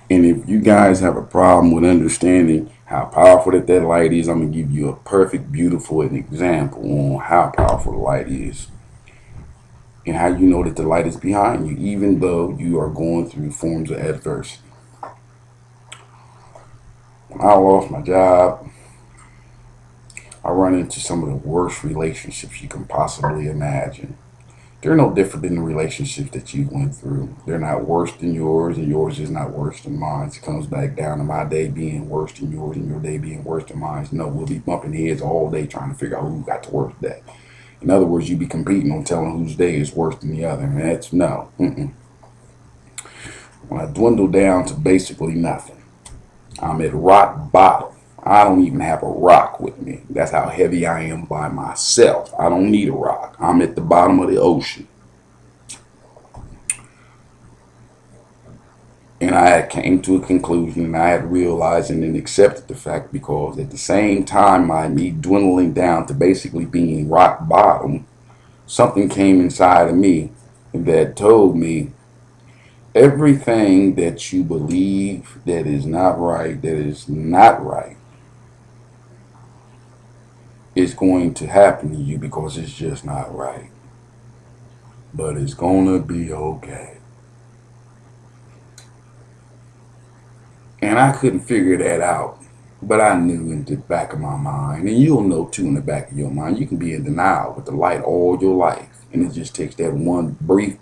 And if you guys have a problem with understanding how powerful that light is, I'm going to give you a perfect, beautiful example on how powerful the light is and how you know that the light is behind you, even though you are going through forms of adversity. When I lost my job, I run into some of the worst relationships you can possibly imagine. They're no different than the relationships that you went through. They're not worse than yours, and yours is not worse than mine. It comes back down to my day being worse than yours and your day being worse than mine. No, we'll be bumping heads all day trying to figure out who got the worst day. In other words, you be competing on telling whose day is worse than the other. And that's no. When I dwindle down to basically nothing, I'm at rock bottom. I don't even have a rock with me. That's how heavy I am by myself. I don't need a rock. I'm at the bottom of the ocean. And I had came to a conclusion, and I had realized and then accepted the fact, because at the same time by me dwindling down to basically being rock bottom, something came inside of me that told me everything that you believe that is not right, is going to happen to you because it's just not right. But it's gonna be okay. And I couldn't figure that out. But I knew in the back of my mind, and you'll know too in the back of your mind, you can be in denial with the light all your life. And it just takes that one brief,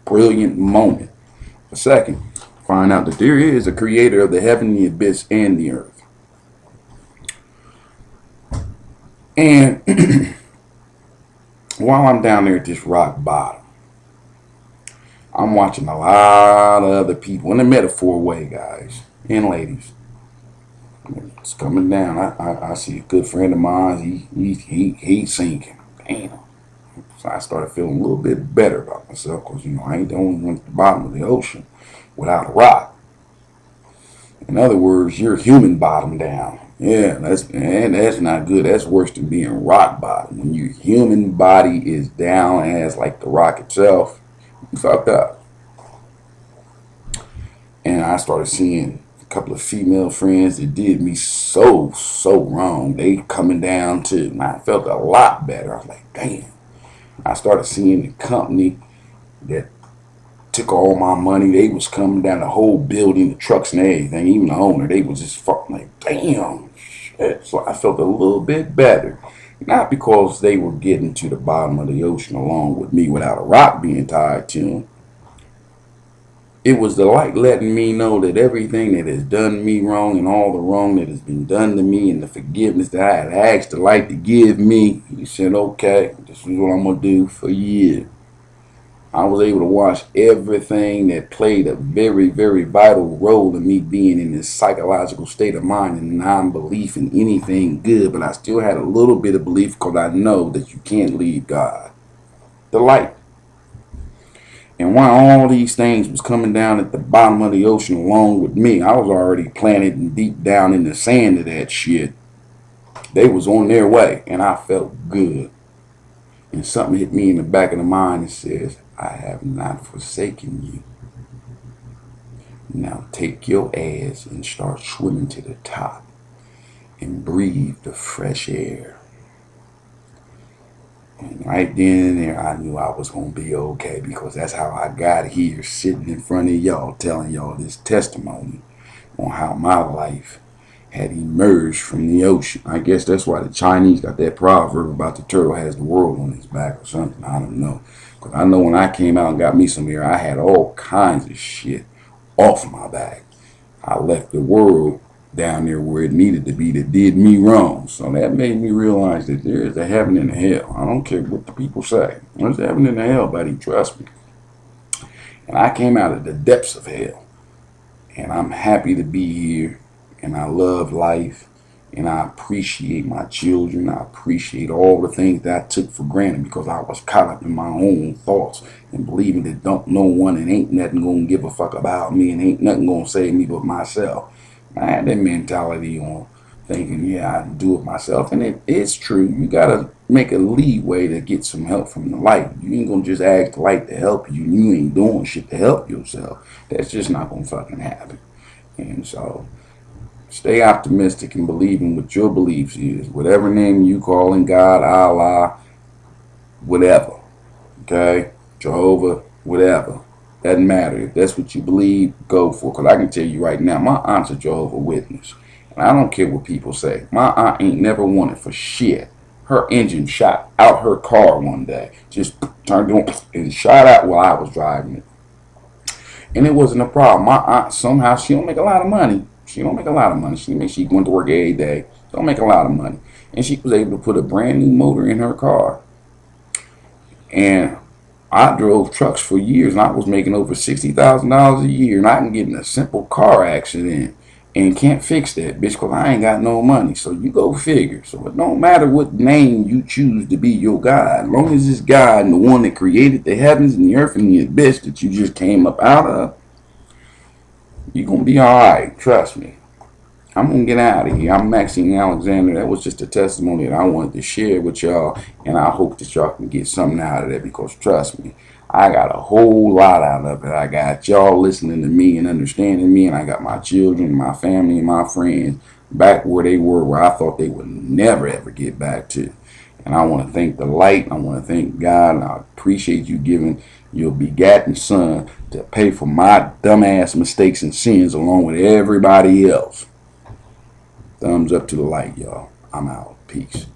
brilliant moment, a second, find out that there is a creator of the heaven, the abyss, and the earth. And while I'm down there at this rock bottom, I'm watching a lot of other people in the metaphor way, guys and ladies. It's coming down. I see a good friend of mine. He's sinking. Damn. So I started feeling a little bit better about myself because I ain't the only one at the bottom of the ocean without a rock. In other words, you're human bottom down. Yeah, that's not good. That's worse than being rock bottom. When your human body is down as like the rock itself, you fucked up. And I started seeing a couple of female friends that did me so wrong. They coming down too. And I felt a lot better. I was like, damn. I started seeing the company that took all my money. They was coming down the whole building, the trucks and everything. Even the owner, they was just fucking like, damn, shit. So I felt a little bit better. Not because they were getting to the bottom of the ocean along with me without a rock being tied to them. It was the light letting me know that everything that has done me wrong and all the wrong that has been done to me and the forgiveness that I had asked the light to give me, he said, okay, this is what I'm going to do for you. I was able to watch everything that played a very, very vital role in me being in this psychological state of mind and non-belief in anything good, but I still had a little bit of belief because I know that you can't leave God. The light. And while all these things was coming down at the bottom of the ocean along with me, I was already planted deep down in the sand of that shit. They was on their way, and I felt good. And something hit me in the back of the mind that says, I have not forsaken you. Now take your ass and start swimming to the top and breathe the fresh air. And right then and there, I knew I was going to be okay, because that's how I got here, sitting in front of y'all, telling y'all this testimony on how my life had emerged from the ocean. I guess that's why the Chinese got that proverb about the turtle has the world on his back or something. I don't know. Because I know when I came out and got me some air, I had all kinds of shit off my back. I left the world down there where it needed to be that did me wrong. So that made me realize that there is a heaven and a hell. I don't care what the people say. There's a heaven and a hell, buddy. Trust me. And I came out of the depths of hell. And I'm happy to be here. And I love life. And I appreciate my children. I appreciate all the things that I took for granted because I was caught up in my own thoughts and believing that don't no one and ain't nothing gonna give a fuck about me and ain't nothing gonna save me but myself. I had that mentality on thinking, yeah, I can do it myself. And it is true. You gotta make a leeway to get some help from the light. You ain't gonna just ask the light to help you and you ain't doing shit to help yourself. That's just not gonna fucking happen. And so stay optimistic and believe in what your beliefs is. Whatever name you call in God, Allah, whatever. Okay? Jehovah, whatever. Doesn't matter. If that's what you believe, go for it. Because I can tell you right now, my aunt's a Jehovah Witness. And I don't care what people say. My aunt ain't never wanted for shit. Her engine shot out her car one day. Just turned on and shot out while I was driving it. And it wasn't a problem. My aunt, somehow, she don't make a lot of money. She don't make a lot of money. She went to work every day. Don't make a lot of money. And she was able to put a brand new motor in her car. And I drove trucks for years, and I was making over $60,000 a year, and I can get in a simple car accident and can't fix that, bitch, because I ain't got no money. So you go figure. So it don't matter what name you choose to be your God. As long as it's God and the one that created the heavens and the earth and the abyss that you just came up out of, you're going to be all right. Trust me. I'm going to get out of here. I'm Maxine Alexander. That was just a testimony that I wanted to share with y'all, and I hope that y'all can get something out of that, because trust me, I got a whole lot out of it. I got y'all listening to me and understanding me, and I got my children, my family, and my friends back where they were, where I thought they would never, ever get back to. And I want to thank the light. I want to thank God, and I appreciate you giving your begotten son to pay for my dumbass mistakes and sins along with everybody else. Thumbs up to the light, y'all. I'm out. Peace.